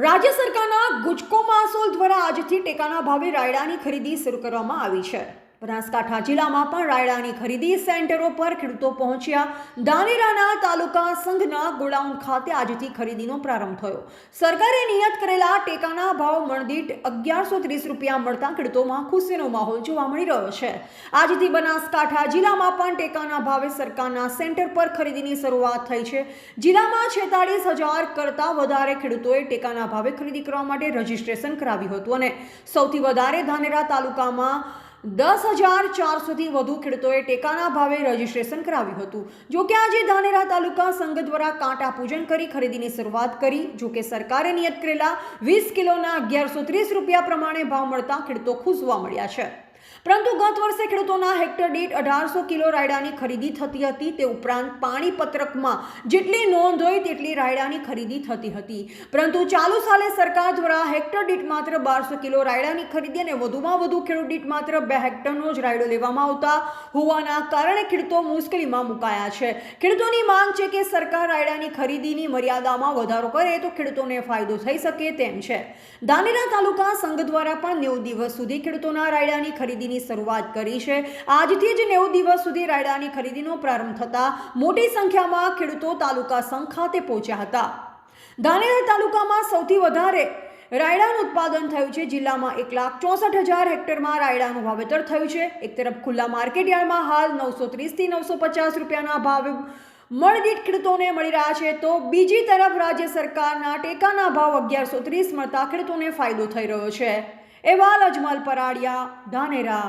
રાજ્ય સરકારના ગુજકો મહાસોલ દ્વારા આજથી ટેકાના ભાવે રાયડાની ખરીદી શરૂ કરવામાં આવી છે। બનાસકાંઠા જિલ્લામાં પણ રાયડાની ખરીદી સેન્ટરો પર ખેડૂતો પહોંચ્યા। ધાનેરાના તાલુકા સંઘના ગોડાઉન ખાતે આજથી ખરીદીનો પ્રારંભ થયો। સરકારે નિયત કરેલા ટેકાના ભાવ મણદીઠ 1130 રૂપિયા મળતા ખેડૂતોમાં ખુશીનો માહોલ જોવા મળી રહ્યો છે। આજથી બનાસકાંઠા જિલ્લામાં પણ ટેકાના ભાવે સરકારના સેન્ટર પર ખરીદીની શરૂઆત થઈ છે। જિલ્લામાં 46,000 કરતાં વધારે ખેડૂતોએ ટેકાના ભાવે ખરીદી કરવા માટે રજીસ્ટ્રેશન કરાવ્યું હતું અને સૌથી વધારે ધાનેરા તાલુકામાં 10,400થી વધુ ખેડૂતોએ ટેકાના ભાવે રજીસ્ટ્રેશન કરાવ્યું હતું। જોકે આજે ધાનેરા તાલુકા સંઘ દ્વારા કાંટા પૂજન કરી ખરીદીની શરૂઆત કરી। જોકે સરકારે નિયત કરેલા 20 કિલોના 1130 રૂપિયા પ્રમાણે ભાવ મળતા ખેડૂતો ખુશ જોવા મળ્યા છે। પરંતુ ગત વર્ષે ખેડૂતોના હેક્ટર દીઠ 1800 કિલો રાયડાની ખરીદી થતી હતી। તે ઉપરાંત પાણી પત્રકમાં જેટલી નોંધ હોય તેટલી રાયડાની ખરીદી થતી હતી। પરંતુ ચાલુ સાલે સરકાર દ્વારા હેક્ટર દીઠ માત્ર 1200 કિલો રાયડાની ખરીદી અને વધુમાં વધુ ખેડૂત દીઠ માત્ર 2 હેક્ટરનો જ રાયડો લેવામાં આવતા હોવાના કારણે ખેડૂતો મુશ્કેલીમાં મુકાયા છે। ખેડૂતોની માંગ છે કે સરકાર રાયડાની ખરીદીની મર્યાદામાં વધારો કરે તો ખેડૂતોને ફાયદો થઈ શકે તેમ છે। ધાનેરા તાલુકા સંઘ દ્વારા પણ 90 દિવસ સુધી ખેડૂતોના રાયડાની ખરીદીની શરૂઆત કરી છે। આજથી જ 90 દિવસ સુધી રાયડાની ખરીદીનો પ્રારંભ થતા મોટી સંખ્યામાં ખેડૂતો તાલુકા સંઘ ખાતે પહોંચ્યા હતા। ધાનેરા તાલુકામાં સૌથી વધારે રાયડાનું ઉત્પાદન થયું છે। જિલ્લામાં 1,64,000 હેક્ટરમાં રાયડાનું વાવેતર થયું છે। એક તરફ ખુલ્લા માર્કેટયાર્ડમાં હાલ 930થી 950 રૂપિયાના ભાવે મણદીઠ ખેડૂતોને મળી રહ્યા છે, તો બીજી તરફ રાજ્ય સરકારના ટેકાના ભાવ 1130 મળતા ખેડૂતોને ફાયદો થઈ રહ્યો છે। અહેવાલ અજમલ પરાડિયા, ધાનેરા।